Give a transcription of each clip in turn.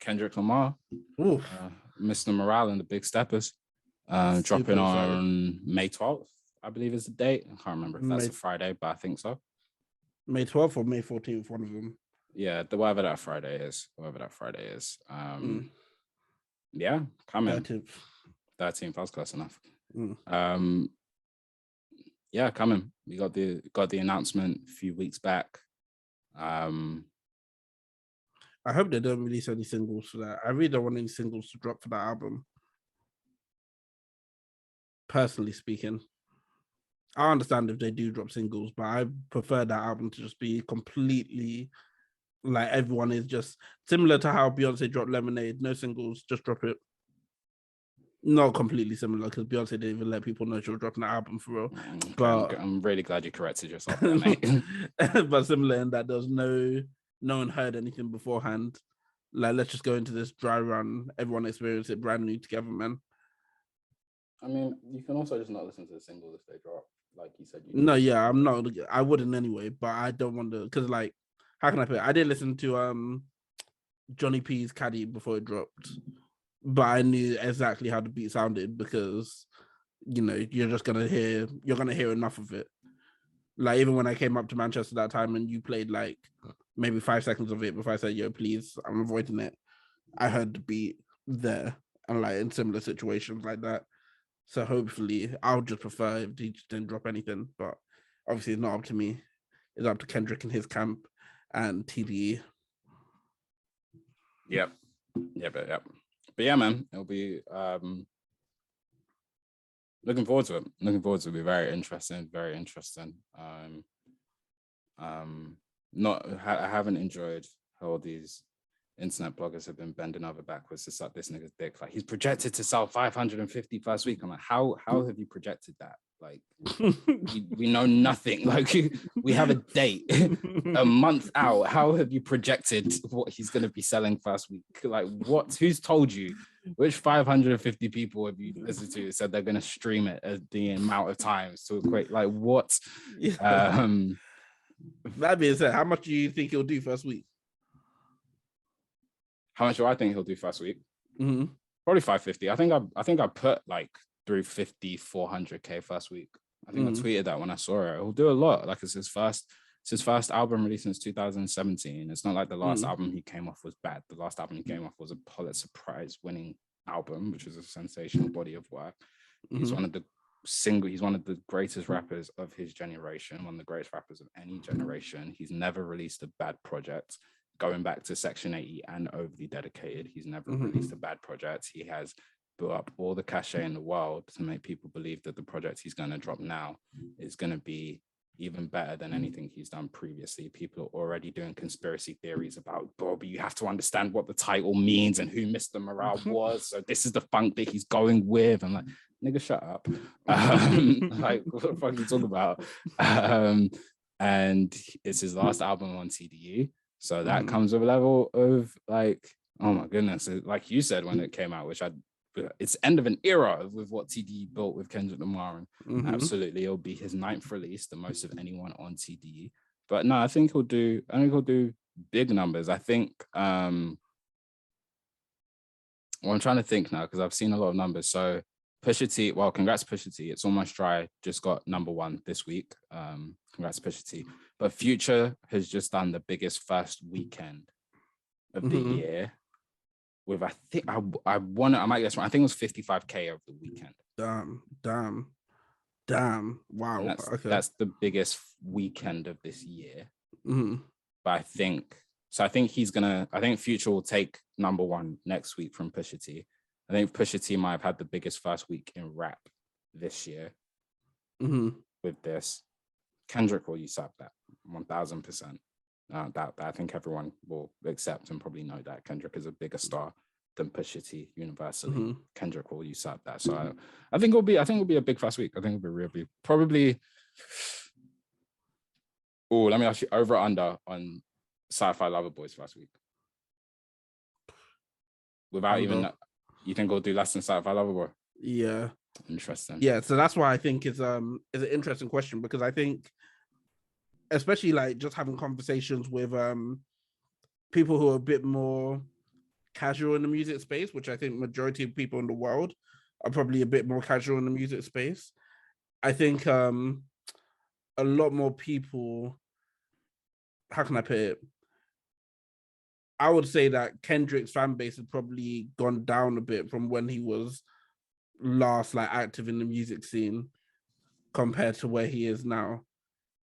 Kendrick Lamar, Mr. Morale and the Big Steppers, dropping on May 12th, I believe is the date. I can't remember if that's a Friday, but I think so. May 12th or May 14th, one of them. Yeah, whatever that Friday is. Yeah, coming. 13th, I was close enough. Yeah, coming. We got the announcement a few weeks back. I hope they don't release any singles for that. I really don't want any singles to drop for that album. Personally speaking, I understand if they do drop singles, but I prefer that album to just be completely like everyone is just similar to how Beyonce dropped Lemonade. No singles, just drop it. Not completely similar because Beyonce didn't even let people know she was dropping an album for real. But I'm really glad you corrected yourself there, mate. But similar in that there's no one heard anything beforehand. Like, let's just go into this dry run. Everyone experience it brand new together, man. I mean, you can also just not listen to the singles if they drop, like you said. I'm not. I wouldn't anyway, but I don't want to because, like, how can I put it? I didn't listen to Johnny P's Caddy before it dropped, but I knew exactly how the beat sounded because you're gonna hear enough of it. Like, even when I came up to Manchester that time and you played like maybe 5 seconds of it before I said, "Yo, please, I'm avoiding it," I heard the beat there, and like in similar situations like that. So hopefully, I'll just prefer if he just didn't drop anything. But obviously, it's not up to me. It's up to Kendrick and his camp and TDE. Yep. But yeah, man, it'll be looking forward to it. It'll be very interesting. I haven't enjoyed how all these internet bloggers have been bending over backwards to suck this nigga's dick. Like, he's projected to sell 550 first week. I'm like, how have you projected that? Like, we know nothing. Like, we have a date a month out. How have you projected what he's going to be selling first week? Like, what? Who's told you? Which 550 people have you listened to said they're going to stream it at the amount of times to equate? Like, what? That being said, how much do you think he'll do first week? How much do I think he'll do first week? Mm-hmm. Probably 550. I think I put like 350, 400K first week. I think I tweeted that when I saw it. He'll do a lot. Like, it's his first album released since 2017. It's not like the last album he came off was bad. The last album he came off was a Pulitzer Prize winning album, which is a sensational body of work. He's one of the greatest rappers of his generation, one of the greatest rappers of any generation. He's never released a bad project. Going back to Section 80 and Overly Dedicated, he's never released a bad project. He has built up all the cachet in the world to make people believe that the project he's going to drop now is going to be even better than anything he's done previously. People are already doing conspiracy theories about, but you have to understand what the title means and who Mr. Morale was. So this is the funk that he's going with. I'm like, nigga, shut up. Like, what the fuck are you talking about? And it's his last album on TDE. So that comes with a level of like, oh my goodness. Like you said when it came out, it's end of an era with what TDE built with Kendrick Lamar. And absolutely, it'll be his 9th release, the most of anyone on TDE. But no, I think he'll do big numbers. I think, well, I'm trying to think now because I've seen a lot of numbers. So Pusha T, well, congrats Pusha T. It's Almost Dry just got #1 this week. Congrats Pusha T. But Future has just done the biggest first weekend of the year with, I think, I might guess wrong. I think it was 55K over the weekend. Damn. Wow. That's the biggest weekend of this year. But I think Future will take #1 next week from Pusha T. I think Pusha T might have had the biggest first week in rap this year with this. Kendrick will usurp that 1000%. That I think everyone will accept and probably know that Kendrick is a bigger star than Pusha T universally. Kendrick will usurp that. So I think it'll be a big first week. I think it'll be really probably. Oh, let me ask you, over or under on Sci-Fi Lover Boys first week? Without even, you think we'll do less than Sci-Fi Lover Boy? Yeah. Interesting. Yeah, so that's why I think it's an interesting question, because I think, especially like just having conversations with people who are a bit more casual in the music space, which I think majority of people in the world are probably a bit more casual in the music space. I think a lot more people, how can I put it? I would say that Kendrick's fan base has probably gone down a bit from when he was last like active in the music scene compared to where he is now.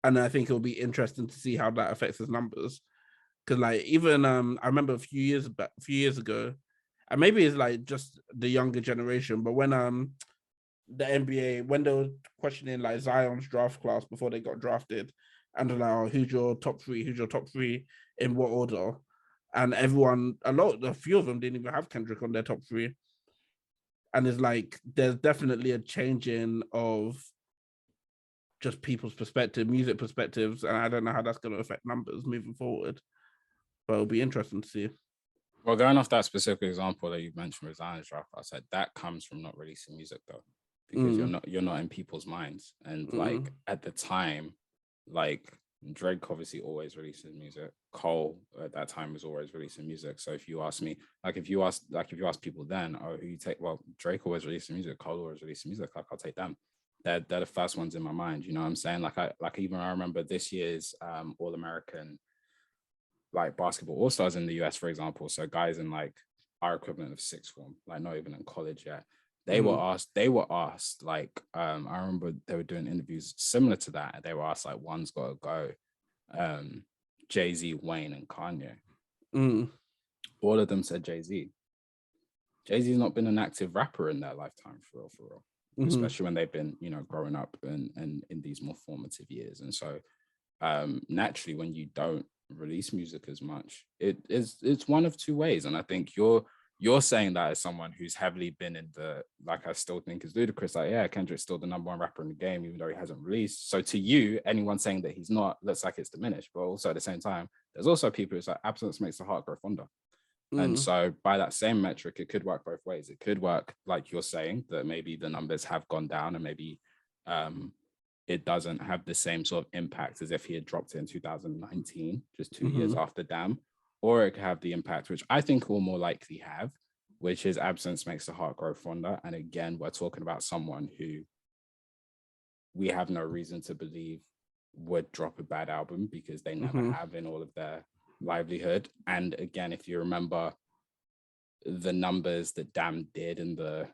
And I think it'll be interesting to see how that affects his numbers. Because like even I remember a few years ago, and maybe it's like just the younger generation, but when the NBA, when they were questioning like Zion's draft class before they got drafted, and they're like, oh, who's your top three in what order? And everyone, a few of them didn't even have Kendrick on their top three. And it's like there's definitely a changing of just people's perspective, music perspectives, and I don't know how that's going to affect numbers moving forward. But it'll be interesting to see. Well, going off that specific example that you mentioned with Zion's draft, I said that comes from not releasing music though, because you're not in people's minds. And like at the time, like Drake obviously always releases music. Cole at that time was always releasing music. So if you ask me, if you ask people then, oh, who you take? Well, Drake always releasing music, Cole always releasing music. Like I'll take them. They're the first ones in my mind. You know what I'm saying? I remember this year's All American like basketball all stars in the US, for example. So guys in like our equivalent of sixth form, like not even in college yet. They were asked, like, I remember they were doing interviews similar to that. And they were asked, like, one's got to go. Jay-Z, Wayne, and Kanye. All of them said Jay-Z. Jay-Z's not been an active rapper in their lifetime, for real. Especially when they've been, growing up and in these more formative years. And so naturally, when you don't release music as much, it's one of two ways. And I think you're saying that as someone who's heavily been in the, like, I still think is ludicrous. Like, yeah, Kendrick's still the number one rapper in the game, even though he hasn't released. So to you, anyone saying that he's not looks like it's diminished. But also at the same time, there's also people who's like, absence makes the heart grow fonder. And so by that same metric, it could work both ways. It could work, like you're saying, that maybe the numbers have gone down and maybe it doesn't have the same sort of impact as if he had dropped it in 2019, just 2 years after Damn. Or it could have the impact, which I think will more likely have, which is absence makes the heart grow fonder. And again, we're talking about someone who we have no reason to believe would drop a bad album because they never have in all of their livelihood. And again, if you remember the numbers that Damn did and the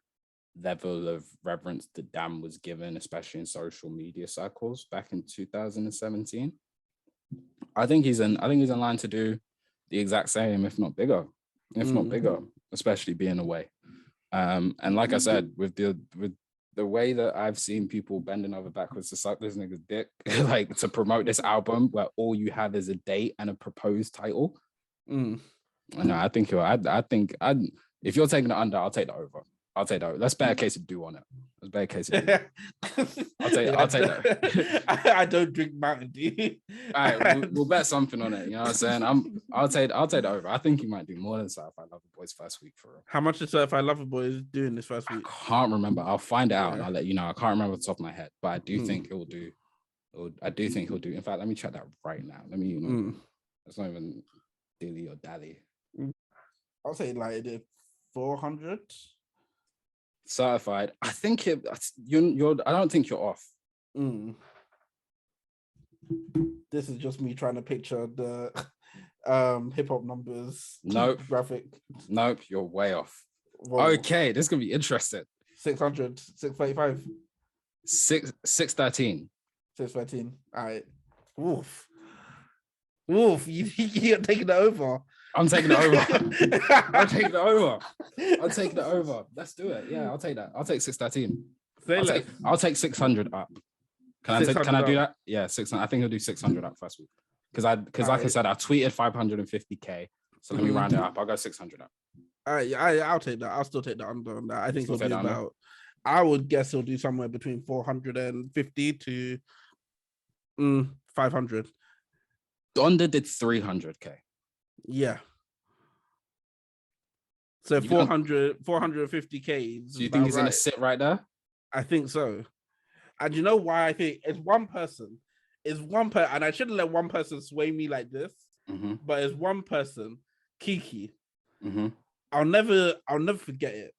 level of reverence that Damn was given, especially in social media circles back in 2017, I think he's in line to do the exact same, if not bigger, especially being away. And like I said, with the way that I've seen people bending over backwards to suck this nigga's dick, like to promote this album where all you have is a date and a proposed title. No, I think if you're taking the under, I'll take the over. Let's bet a case of do on it. Let's bet a case of do. I'll take that. I don't drink Mountain Dew. All right, we'll bet something on it. You know what I'm saying? I'll take the over. I think he might do more than Certified Lover Boy's first week for real. How much is Certified Lover Boy doing this first week? I can't remember. I'll find it out and I'll let you know. I can't remember off the top of my head, but I do think he'll do. I do think he'll do. In fact, let me check that right now. Let me, it's not even dilly or dally. I'll say like 400. Certified. I think you're. I don't think you're off. This is just me trying to picture the hip hop numbers. Nope. Graphic. Nope. You're way off. Whoa. Okay, this is gonna be interesting. 600, 635. 613. 613. All right. Woof. You're taking it over. I'm taking it over. I'm taking it over. Let's do it. Yeah, I'll take that. I'll take 613. I'll take 600 up. Can I do that? Yeah, 600. I think he'll do 600 up first week. Because like I said, I tweeted 550K. So let me round it up. I'll go 600 up. All right, I'll take that. I'll still take the under on that. I think he'll do about. I would guess he'll do somewhere between 450 to 500. Donda did 300K. Yeah. So 450K. Do you think he's gonna sit right there? I think so. And you know why I think it's one person. And I shouldn't let one person sway me like this, but it's one person, Kiki. I'll never forget it.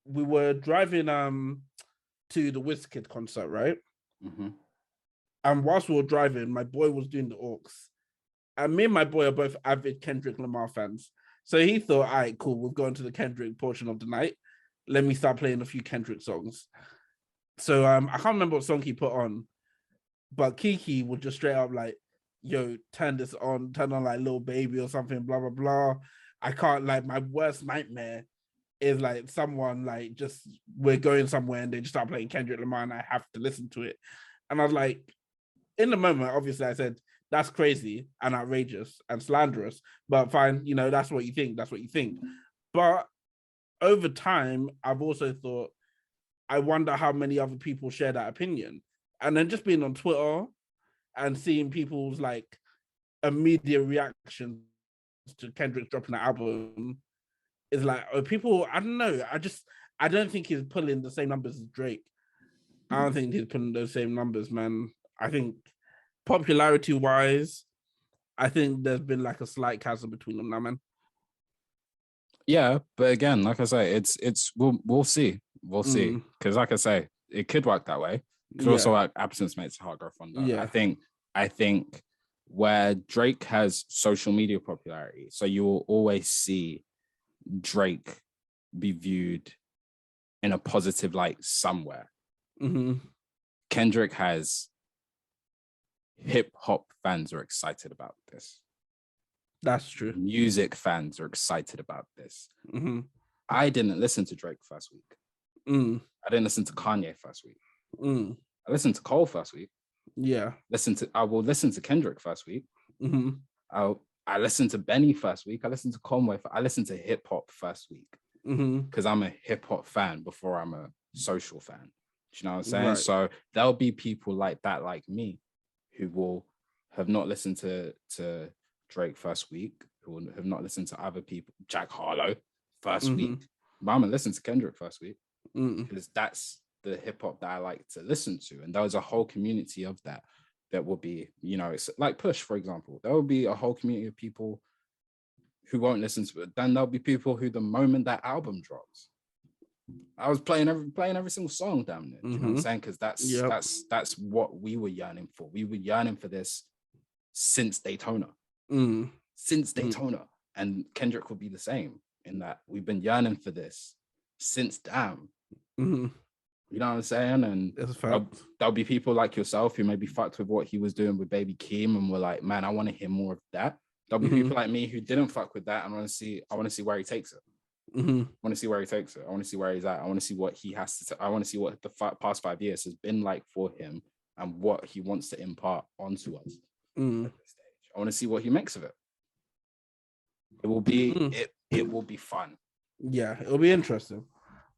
We were driving to the Wizkid concert, right? Mm-hmm. And whilst we were driving, my boy was doing the aux. And me and my boy are both avid Kendrick Lamar fans. So he thought, all right, cool, we've gone to the Kendrick portion of the night. Let me start playing a few Kendrick songs. So I can't remember what song he put on, but Kiki would just straight up like, yo, turn on like Lil Baby or something, blah, blah, blah. I can't, like, my worst nightmare is like someone like just, we're going somewhere and they just start playing Kendrick Lamar and I have to listen to it. And I was like, in the moment, obviously I said, that's crazy and outrageous and slanderous, but fine, you know, that's what you think. That's what you think. But over time, I've also thought, I wonder how many other people share that opinion. And then just being on Twitter and seeing people's like immediate reactions to Kendrick dropping the album is like, oh, people, I don't know. I don't think he's pulling the same numbers as Drake. I don't think he's pulling those same numbers, man. I think popularity wise, I think there's been like a slight chasm between them now, man. Yeah, but again, like I say, it's we'll see. We'll see. Because like I say, it could work that way. Because also like absence makes the heart grow fonder. Yeah. I think where Drake has social media popularity, so you will always see Drake be viewed in a positive light somewhere. Mm-hmm. Kendrick has hip hop fans are excited about this. That's true. Music fans are excited about this. Mm-hmm. I didn't listen to Drake first week. I didn't listen to Kanye first week. I listened to Cole first week. Yeah. I will listen to Kendrick first week. Mm-hmm. I listened to Benny first week. I listened to Conway. I listened to hip hop first week because I'm a hip hop fan before I'm a social fan. Do you know what I'm saying? Right. So there'll be people like that, like me, who will have not listened to Drake first week, who will have not listened to other people, Jack Harlow first week. But I'm gonna listen to Kendrick first week because that's the hip hop that I like to listen to. And there was a whole community of that will be, you know, it's like Push, for example. There will be a whole community of people who won't listen to it. Then there'll be people who, the moment that album drops, I was playing every single song down there. Do you know what I'm saying? Because that's what we were yearning for. We were yearning for this since Daytona. Since Daytona. And Kendrick will be the same in that we've been yearning for this since Damn. You know what I'm saying? And there'll be people like yourself who maybe fucked with what he was doing with Baby Keem and were like, man, I want to hear more of that. There'll be people like me who didn't fuck with that and I want to see where he takes it. I want to see where he takes it. I want to see where he's at. I want to see what he has to. I want to see what the past 5 years has been like for him and what he wants to impart onto us at this stage. I want to see what he makes of it. It will be it will be fun. Yeah, it'll be interesting.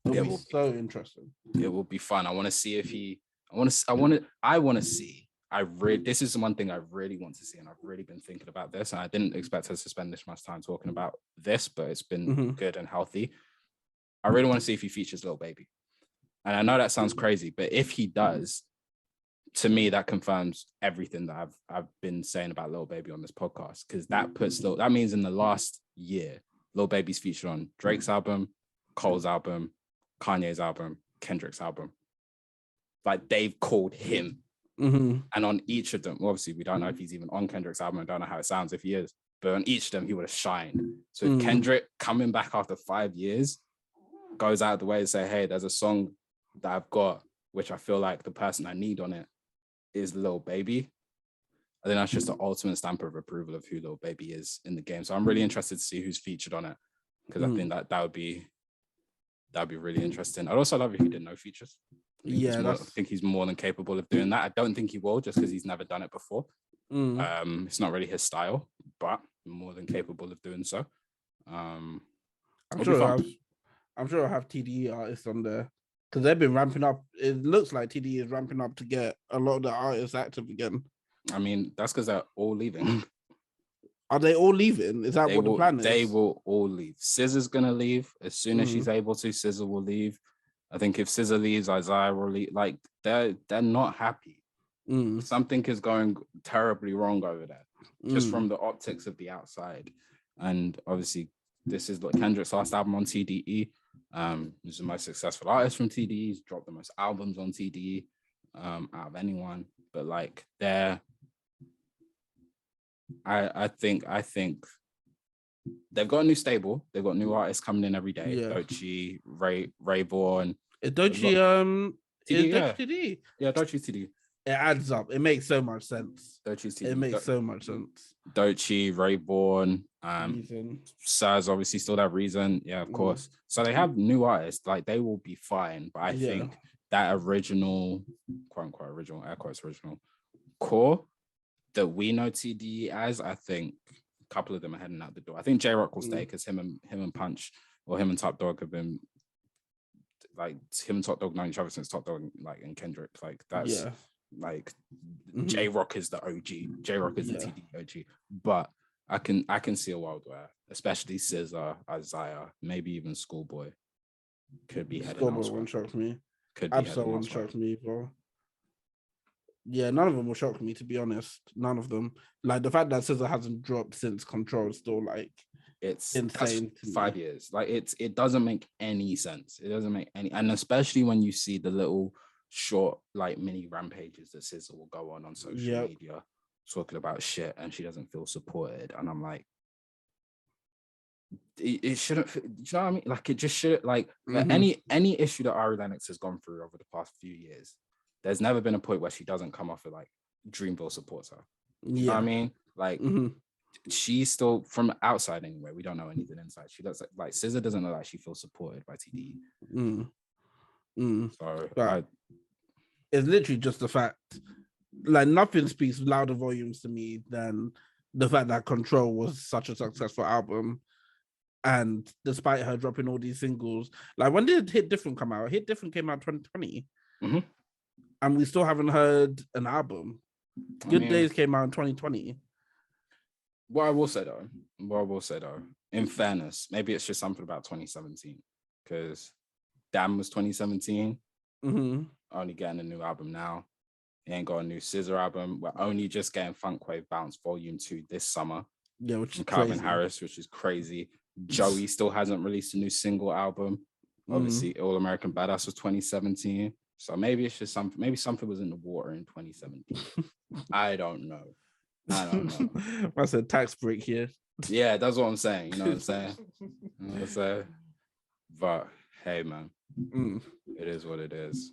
It'll be so interesting. It will be fun. I want to see if he. I want to see. This is one thing I really want to see, and I've really been thinking about this, and I didn't expect us to spend this much time talking about this, but it's been good and healthy. I really want to see if he features Lil Baby, and I know that sounds crazy, but if he does, to me that confirms everything that I've been saying about Lil Baby on this podcast, because that means in the last year, Lil Baby's featured on Drake's album, Cole's album, Kanye's album, Kendrick's album. Like, they've called him. And on each of them, obviously, we don't know if he's even on Kendrick's album. I don't know how it sounds if he is, but on each of them, he would have shined. So if Kendrick, coming back after 5 years, goes out of the way to say, hey, there's a song that I've got, which I feel like the person I need on it is Lil Baby, I think that's just the ultimate stamp of approval of who Lil Baby is in the game. So I'm really interested to see who's featured on it, because I think that'd be really interesting. I'd also love if he did no features. I think he's more than capable of doing that. I don't think he will, just because he's never done it before. It's not really his style, but more than capable of doing so. I'm sure I'll have TDE artists on there, because they've been ramping up. It looks like TDE is ramping up to get a lot of the artists active again. I mean, that's because they're all leaving. Are they all leaving? Is that what the plan is? They will all leave. SZA's gonna leave as soon as she's able to. SZA will leave. I think if SZA leaves, Isaiah will leave. Like, they're not happy. Something is going terribly wrong over there, just from the optics of the outside. And obviously, This is like Kendrick's last album on TDE. He's the most successful artist from TDE. He's dropped the most albums on TDE out of anyone. But like I think they've got a new stable. They've got new artists coming in every day. Yeah. Doechii, Rayborn. TDE. Yeah, Doechii TDE. It adds up. It makes so much sense. Doechii TDE. It makes so much sense. Doechii, Rayborn, Saz obviously still that Reason. Yeah, of course. So they have new artists. Like they will be fine. But I think that original, quote unquote original, air quotes original core that we know TDE as, I think a couple of them are heading out the door. I think J-Rock will stay because him and Punch or him and Top Dog have been like him and Top Dog knowing each other since Top Dog like and Kendrick. Like that's like J-Rock is the OG. J-Rock is the TDE OG. But I can see a world where especially SZA, Isaiah, maybe even Schoolboy could be heading Schoolboy won't shock me. Could be Absolutely won't shock me, bro. Yeah, none of them will shock me, to be honest. None of them. Like the fact that SZA hasn't dropped since Control is still like it's insane. 5 years. Like it doesn't make any sense. It doesn't make any, and especially when you see the little short like mini rampages that SZA will go on social media talking about shit, and she doesn't feel supported. And I'm like, it shouldn't. Do you know what I mean? Like it just shouldn't. Like any issue that Ari Lennox has gone through over the past few years, there's never been a point where she doesn't come off of like Dreamville supports her. You know what I mean? Like she's still from outside anyway. We don't know anything inside. She looks like SZA doesn't look like she feels supported by TDE. So it's literally just the fact, like nothing speaks louder volumes to me than the fact that Control was such a successful album. And despite her dropping all these singles, like when did Hit Different come out? Hit Different came out 2020. And we still haven't heard an album. Good Days came out in 2020. What I will say though, in fairness, maybe it's just something about 2017. Because Damn was 2017. Only getting a new album now. He ain't got a new SZA album. We're only just getting Funkwave Bounce Volume 2 this summer. Yeah, which is Calvin crazy. Harris, which is crazy. Joey still hasn't released a new single album. Obviously, All American Badass was 2017. So maybe it's just something. Maybe something was in the water in 2017. I don't know. That's a tax break here. Yeah, that's what I'm saying. You know what I'm saying? But hey, man, it is what it is.